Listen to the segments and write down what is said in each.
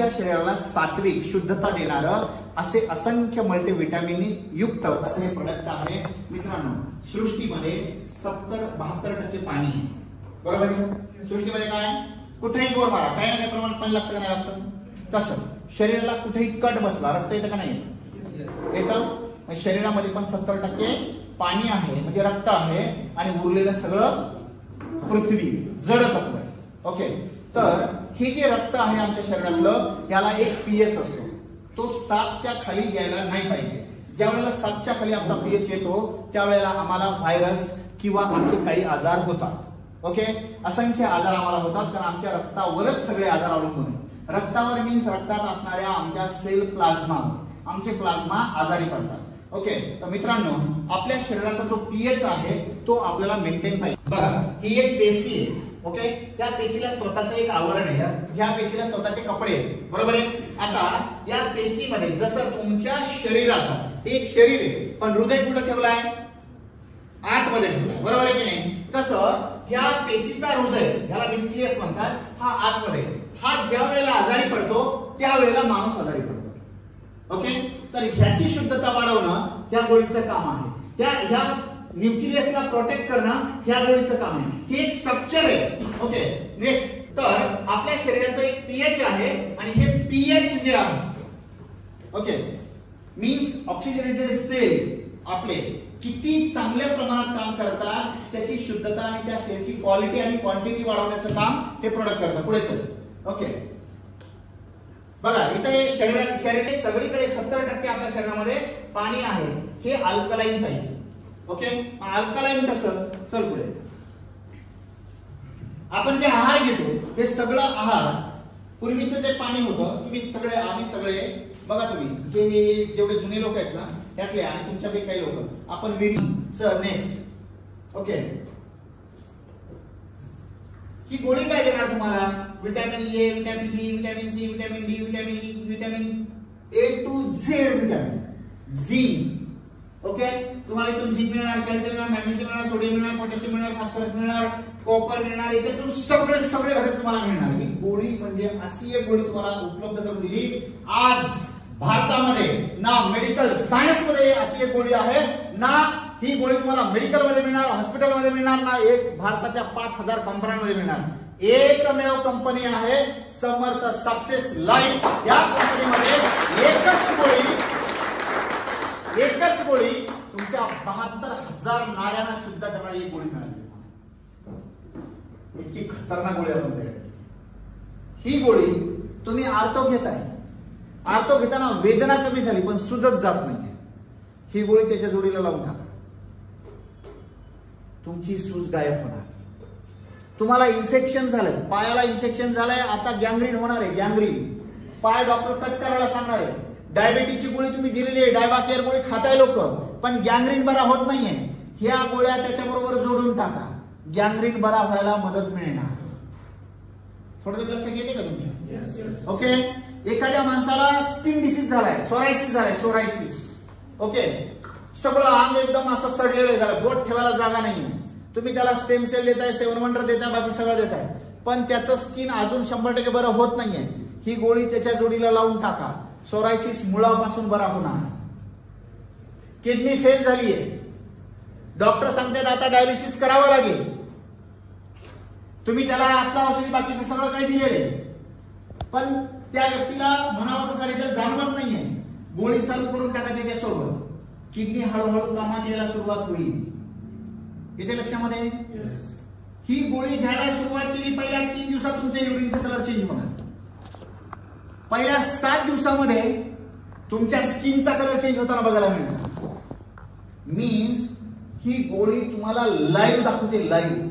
आमच्या शरीराला सात्विक शुद्धता देणारं असे असंख्य मल्टीव्हिटॅमिन युक्त असं हे प्रोडक्ट आहे मित्रांनो. सृष्टीमध्ये 70-72% पाणी आहे, बरोबर आहे. सृष्टीमध्ये काय कुठेही गोर मारा काही ना काही प्रमाणात पाणी लागतं का नाही लागतं. तसं शरीराला कुठेही कट बसला रक्त येतं का नाही येतं. शरीरामध्ये पण 70% पाणी आहे म्हणजे रक्त आहे आणि उरलेलं सगळं पृथ्वी जड तत्व आहे. ओके, तर हे जे रक्त आहे आमच्या शरीरातलं याला एक पीएच असतो, तो 7च्या खाली यायला नाही पाहिजे. ज्या वेळेला 7च्या खाली आमचा पीएच येतो त्यावेळेला आम्हाला व्हायरस किंवा असे काही आजार होतात. ओके, असंख्य आजार आम्हाला होतात कारण आमच्या रक्तावरच सगळे आजार अवलंबून आहेत. रक्तावर मीन्स रक्तात असणाऱ्या आमच्या सेल प्लाझ्मा, आमचे प्लाझ्मा आजारी पडतात. ओके, तर मित्रांनो आपल्या शरीराचा जो पीएच आहे तो आपल्याला मेंटेन पाहिजे. बघा ही एक पेशी आहे. ओके, त्या पेशीला स्वतःचं एक आवरण आहे, ह्या पेशीला स्वतःचे कपडे आहेत, बरोबर आहे. आता या पेशीमध्ये जसं तुमच्या शरीराचा एक शरीर आहे पण हृदय कुठं ठेवलाय आतमध्ये ठेवलाय, बरोबर आहे की नाही. तसं या पेशीचा हृदय ह्याला न्यूक्लियस म्हणतात, हा आतमध्ये. हा ज्या वेळेला आजारी पडतो त्यावेळेला माणूस आजारी पडतो. ओके, तर ह्याची शुद्धता वाढवणं या गोळीचं काम आहे. ह्या न्यूक्लियसला प्रोटेक्ट करणं ह्या गोळीचं काम आहे. हे एक स्ट्रक्चर आहे. ओके, नेक्स्ट, तर आपल्या शरीराचं एक पीएच आहे आणि हे पीएच जे आहे ओके मीन्स ऑक्सिजनेटेड सेल आपले किती चांगल्या प्रमाणात काम करतात त्याची शुद्धता आणि त्या सेलची क्वालिटी आणि क्वांटिटी वाढवण्याचं काम हे प्रोडक्ट करतं. पुढे चल. ओके, बघा इथे शरीरात सगळीकडे 70% आपल्या शरीरामध्ये पाणी आहे. हे अल्कलाइन पाहिजे. ओके, अल्कलाइन कसं, चल पुढे. आपण जे आहार घेतो हे सगळं आहार पूर्वीचं जे पाणी होतं आम्ही सगळे बघा तुम्ही जे जेवढे जुने लोक आहेत ना त्यातले आणि तुमच्यापैकी काही लोक आपण सर नेक्स्ट. ओके, ही गोळी काय देणार तुम्हाला, vitamin A, vitamin B, vitamin C, vitamin D, vitamin E, vitamin A to Z, vitamin zinc. Okay, तुम्हाला इथून झिंक मिळणार, कॅल्शियम मिळणार, मॅग्नेशियम मिळणार, सोडियम मिळणार, पोटॅशियम मिळणार, फॉस्फरस मिळणार, कॉपर मिळणार, याच्यातून सगळे घटक तुम्हाला मिळणार. ही गोळी म्हणजे अशी एक गोळी तुम्हाला उपलब्ध करून दिली. आज भारतामध्ये ना मेडिकल सायन्स मध्ये अशी एक गोळी आहे ना ही गोळी तुम्हाला मेडिकल मध्ये मिळणार, हॉस्पिटल मध्ये मिळणार ना एक भारताच्या 5000 कंपन्यांमध्ये मिळणार. एकमेव कंपनी आहे समर्थ सक्सेस लाईफ. या कंपनीमध्ये एकच गोळी तुमच्या 72,000 नाड्यांना शुद्ध करणारी एक गोळी मिळाली. इतकी खतरनाक गोळी आपण ही गोळी तुम्ही आर्थो घेताय, आर्थो घेताना वेदना कमी झाली पण सुजत जात नाही. ही गोळी त्याच्या जोडीला लावून टाका, तुमची सूज गायब होणार. तुम्हाला इन्फेक्शन झालंय, पायाला इन्फेक्शन झालंय, आता गँग्रीन होणार आहे. गँग्रीन पाय डॉक्टर कट करायला सांगणार आहे. डायबिटीजची गोळी तुम्ही दिलेली आहे, डायबाकेअर गोळी खाताय लोक पण गँग्रीन बरा होत नाहीये. ह्या गोळ्या त्याच्याबरोबर जोडून टाका, गँग्रीन बरा व्हायला मदत मिळणार. थोडं लक्षात येते का तुमच्या. ओके, एखाद्या माणसाला स्किन डिसीज झालाय, सोरायसिस झालाय, सोरायसिस. ओके, सगळं अंग एकदम असं सडलेलं झालं, बोट ठेवायला जागा नाहीये. तुम्ही त्याला स्टेम सेल देताय, 7 वंडर देताय, बाकी सगळं देताय पण त्याचं स्किन अजून 100% बरं होत नाहीये. ही गोळी त्याच्या जोडीला लावून टाका, सोरायसिस मुळापासून बरा होणार. किडनी फेल झालीये, डॉक्टर सांगतात आता डायलिसिस करावं लागेल. तुम्ही त्याला आपला औषधी बाकीचं सगळं काही दिलेलं आहे पण त्या व्यक्तीला म्हणावं तसा रिझल्ट जाणवत नाहीये. गोळी चालू करून टाका त्याच्यासोबत, किडनी हळूहळू कामात यायला सुरुवात होईल. इथे लक्षामध्ये ही गोळी घ्यायला सुरुवात केली, पहिल्या 3 दिवसात तुमचे युरिनचा कलर चेंज होणार. पहिल्या 7 दिवसामध्ये तुमच्या स्किनचा कलर चेंज होताना बघायला मिळणार. मीन्स ही गोळी तुम्हाला लाईव्ह दाखवते, लाईव्ह.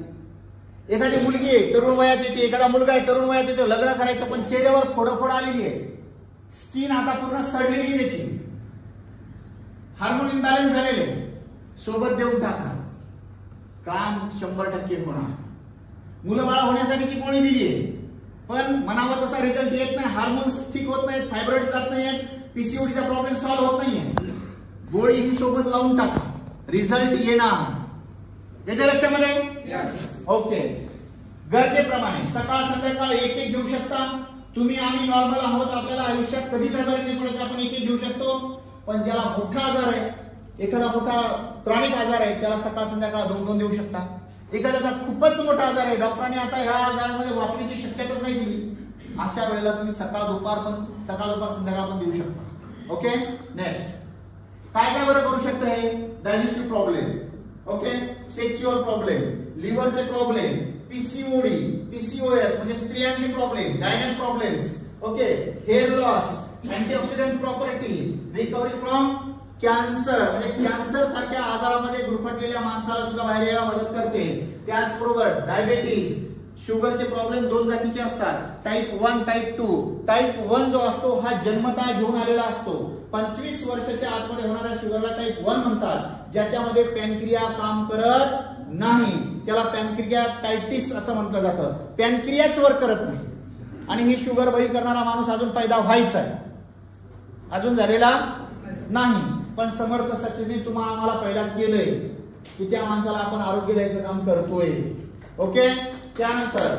एखादी मुलगी आहे तरुण वयात येते, एखादा मुलगा आहे तरुण वयात येतो, लग्न करायचं पण चेहऱ्यावर फोडं आलेली आहे, स्किन आता पूर्ण सडलेली आहे, त्याची हार्मोन इम्बॅलन्स झालेले, सोबत देऊन टाका, काम 100% होणार. मुलं बाळा होण्यासाठी ती गोळी दिली आहे पण म्हणावा तसा रिझल्ट येत नाही, हार्मोन्स ठीक होत नाहीत, फायब्रॉइड जात नाहीत, पीसीओडीचा प्रॉब्लेम सॉल्व्ह होत नाहीये. गोळी ही सोबत लावून टाका, रिझल्ट येणार. याच्या लक्षामध्ये ओके. गरजेप्रमाणे सकाळ संध्याकाळ एक घेऊ शकता तुम्ही आम्ही नॉर्मल आहोत, आपल्याला आयुष्यात कधीच आजारी नाही पडायचं, आपण एक घेऊ शकतो. पण ज्याला मोठा आजार आहे, एखादा मोठा क्रॉनिक आजार आहे, त्याला सकाळ संध्याकाळ 2 देऊ शकता. एखाद्याचा खूपच मोठा आजार आहे, डॉक्टरांनी आता ह्या आजारामध्ये वाचण्याची शक्यताच नाही दिली, अशा वेळेला तुम्ही सकाळ दुपार संध्याकाळ पण देऊ शकता. ओके. नेक्स्ट काय काय बरं करू शकता हे? Digestive problem, okay, sexual problem, लिव्हरचे प्रॉब्लेम, पीसीओडी, पीसीओएस म्हणजे स्त्रियांचे problem, gynaec problems, okay, hair loss, antioxidant property, recovery from cancer म्हणजे कॅन्सर सारख्या आजारामध्ये गुरफटलेल्या माणसाला सुद्धा बाहेर यायला मदत करते. त्याचबरोबर डायबेटीज, शुगरचे प्रॉब्लेम 2 जातीचे असतात, टाईप 1, टाईप 2. टाईप 1 जो असतो हा जन्मतः घेऊन आलेला असतो. 25 वर्षाच्या आतमध्ये होणाऱ्या शुगरला टाईप 1 म्हणतात, ज्याच्यामध्ये पॅनक्रिया काम करत नाही, त्याला पॅनक्रियाटायटिस असं म्हटलं जातं. पॅनक्रियाच वर्क करत नाही आणि ही शुगर बरी करणारा माणूस अजून पैदा व्हायचा आहे, अजून झालेला नाही. पण समर्थ सचिनने आम्हाला पैदा केलंय की त्या माणसाला आपण आरोग्य द्यायचं काम करतोय. ओके. त्यानंतर